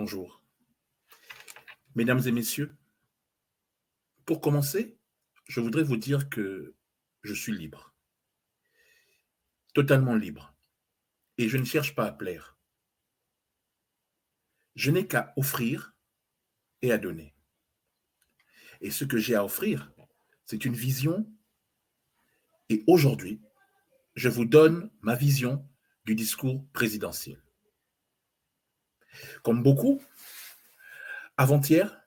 Bonjour. Mesdames et messieurs, pour commencer, je voudrais vous dire que je suis libre, totalement libre, et je ne cherche pas à plaire. Je n'ai qu'à offrir et à donner. Et ce que j'ai à offrir, c'est une vision, et aujourd'hui, je vous donne ma vision du discours présidentiel. Comme beaucoup, avant-hier,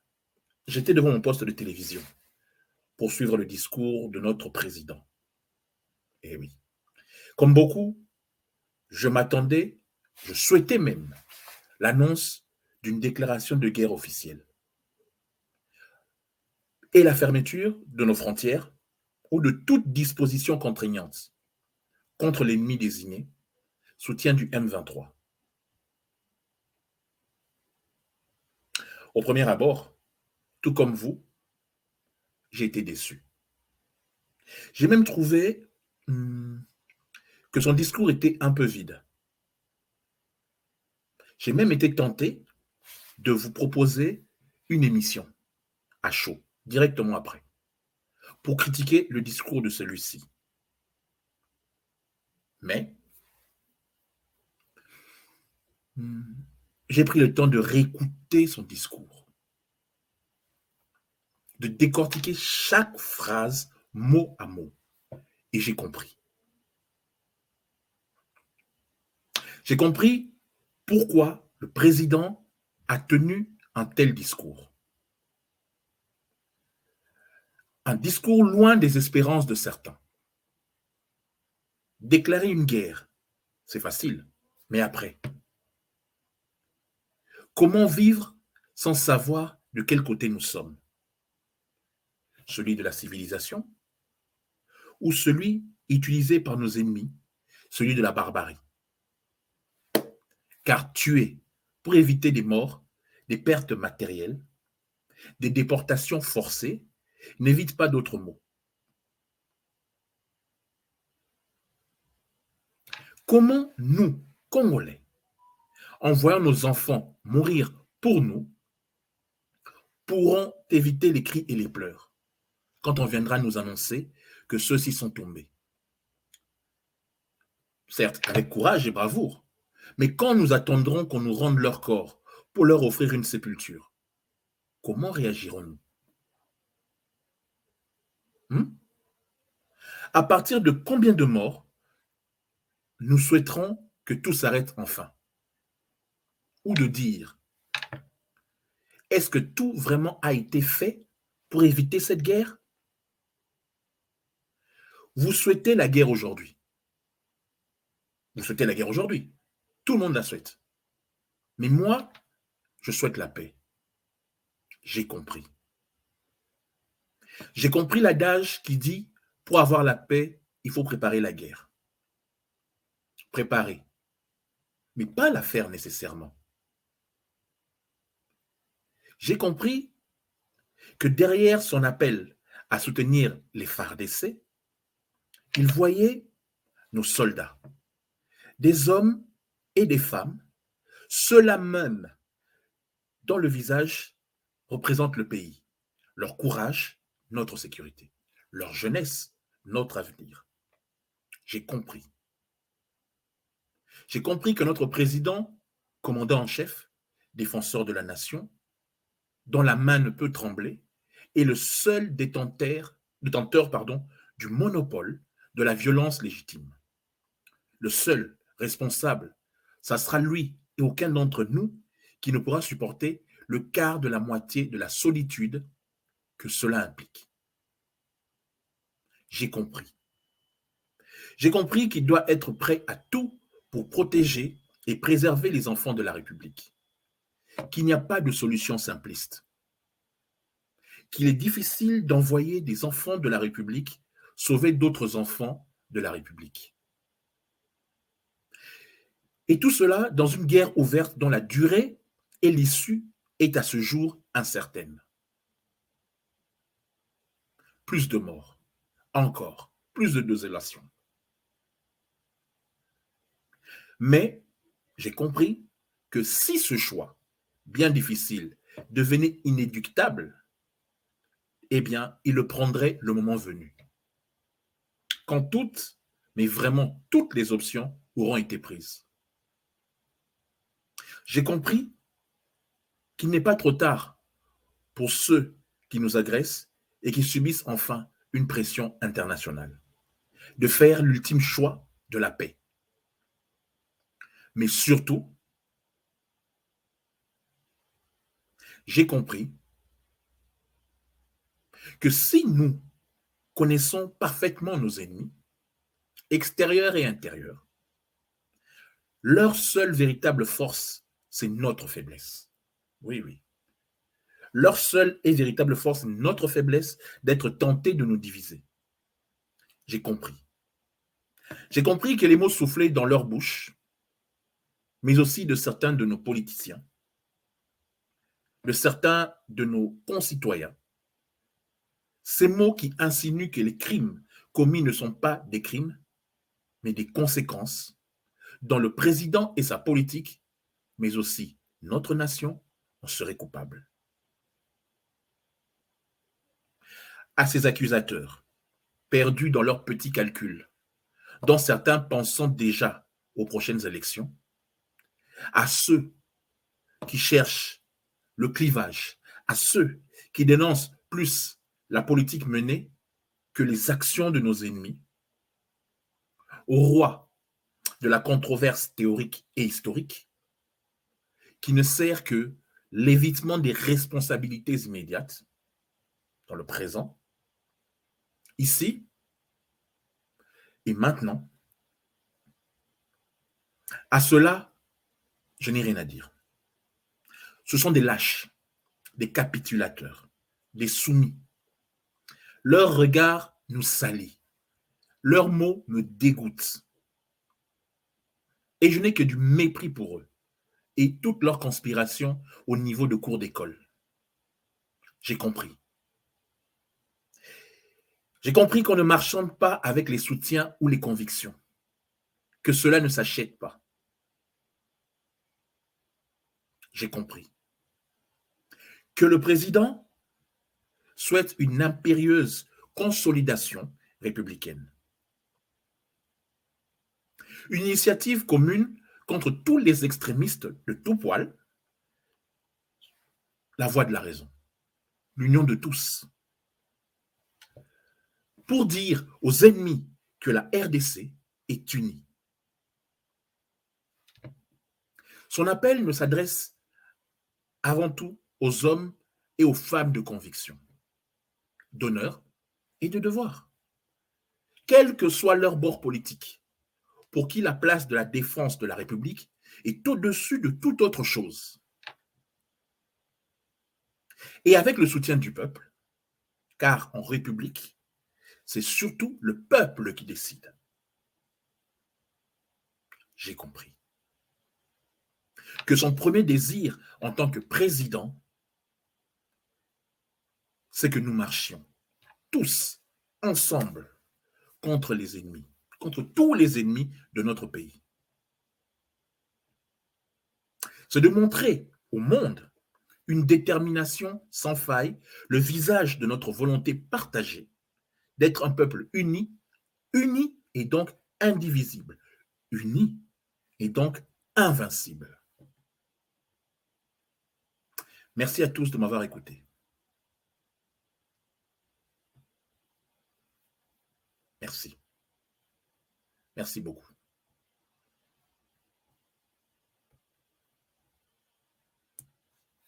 j'étais devant mon poste de télévision pour suivre le discours de notre président. Eh oui. Comme beaucoup, je m'attendais, je souhaitais même l'annonce d'une déclaration de guerre officielle et la fermeture de nos frontières ou de toute disposition contraignante contre l'ennemi désigné, soutien du M23. Au premier abord, tout comme vous, j'ai été déçu. J'ai même trouvé que son discours était un peu vide. J'ai même été tenté de vous proposer une émission à chaud, directement après, pour critiquer le discours de celui-ci. Mais j'ai pris le temps de réécouter son discours, de décortiquer chaque phrase mot à mot. Et j'ai compris. J'ai compris pourquoi le président a tenu un tel discours. Un discours loin des espérances de certains. Déclarer une guerre, c'est facile, mais après, comment vivre sans savoir de quel côté nous sommes? Celui de la civilisation ou celui utilisé par nos ennemis, celui de la barbarie? Car tuer pour éviter des morts, des pertes matérielles, des déportations forcées, n'évite pas d'autres mots. Comment nous, Congolais, en voyant nos enfants mourir pour nous, pourrons éviter les cris et les pleurs quand on viendra nous annoncer que ceux-ci sont tombés? Certes, avec courage et bravoure, mais quand nous attendrons qu'on nous rende leur corps pour leur offrir une sépulture, comment réagirons-nous? À partir de combien de morts nous souhaiterons que tout s'arrête enfin? Ou de dire, est-ce que tout vraiment a été fait pour éviter cette guerre? Vous souhaitez la guerre aujourd'hui. Vous souhaitez la guerre aujourd'hui. Tout le monde la souhaite. Mais moi, je souhaite la paix. J'ai compris. J'ai compris l'adage qui dit, pour avoir la paix, il faut préparer la guerre. Préparer. Mais pas la faire nécessairement. J'ai compris que derrière son appel à soutenir les FARDC, il voyait nos soldats, des hommes et des femmes, ceux-là même dont le visage représente le pays, leur courage, notre sécurité, leur jeunesse, notre avenir. J'ai compris. J'ai compris que notre président, commandant en chef, défenseur de la nation, dont la main ne peut trembler, est le seul détenteur du monopole de la violence légitime. Le seul responsable, ça sera lui et aucun d'entre nous qui ne pourra supporter le quart de la moitié de la solitude que cela implique. J'ai compris. J'ai compris qu'il doit être prêt à tout pour protéger et préserver les enfants de la République. Qu'il n'y a pas de solution simpliste. Qu'il est difficile d'envoyer des enfants de la République sauver d'autres enfants de la République. Et tout cela dans une guerre ouverte dont la durée et l'issue est à ce jour incertaine. Plus de morts, encore, plus de désolation. Mais j'ai compris que si ce choix bien difficile, devenait inéluctable, eh bien, il le prendrait le moment venu. Quand toutes, mais vraiment toutes les options auront été prises. J'ai compris qu'il n'est pas trop tard pour ceux qui nous agressent et qui subissent enfin une pression internationale, de faire l'ultime choix de la paix. Mais surtout, j'ai compris que si nous connaissons parfaitement nos ennemis, extérieurs et intérieurs, leur seule véritable force, c'est notre faiblesse. Oui, oui. Leur seule et véritable force, c'est notre faiblesse d'être tentés de nous diviser. J'ai compris. J'ai compris que les mots soufflaient dans leur bouche, mais aussi de certains de nos politiciens, de certains de nos concitoyens, ces mots qui insinuent que les crimes commis ne sont pas des crimes, mais des conséquences dont le président et sa politique, mais aussi notre nation, en seraient coupables. À ces accusateurs, perdus dans leurs petits calculs, dont certains pensant déjà aux prochaines élections, à ceux qui cherchent le clivage, à ceux qui dénoncent plus la politique menée que les actions de nos ennemis, au roi de la controverse théorique et historique, qui ne sert que l'évitement des responsabilités immédiates dans le présent, ici et maintenant. À cela, je n'ai rien à dire. Ce sont des lâches, des capitulateurs, des soumis. Leur regard nous salit. Leurs mots me dégoûtent. Et je n'ai que du mépris pour eux et toute leur conspiration au niveau de cours d'école. J'ai compris. J'ai compris qu'on ne marchande pas avec les soutiens ou les convictions, que cela ne s'achète pas. J'ai compris. Que le président souhaite une impérieuse consolidation républicaine. Une initiative commune contre tous les extrémistes de tout poil, la voie de la raison, l'union de tous, pour dire aux ennemis que la RDC est unie. Son appel ne s'adresse avant tout aux hommes et aux femmes de conviction, d'honneur et de devoir, quel que soit leur bord politique, pour qui la place de la défense de la République est au-dessus de toute autre chose. Et avec le soutien du peuple, car en République, c'est surtout le peuple qui décide. J'ai compris que son premier désir en tant que président, c'est que nous marchions tous ensemble contre les ennemis, contre tous les ennemis de notre pays. C'est de montrer au monde une détermination sans faille, le visage de notre volonté partagée d'être un peuple uni, uni et donc indivisible, uni et donc invincible. Merci à tous de m'avoir écouté. Merci. Merci beaucoup.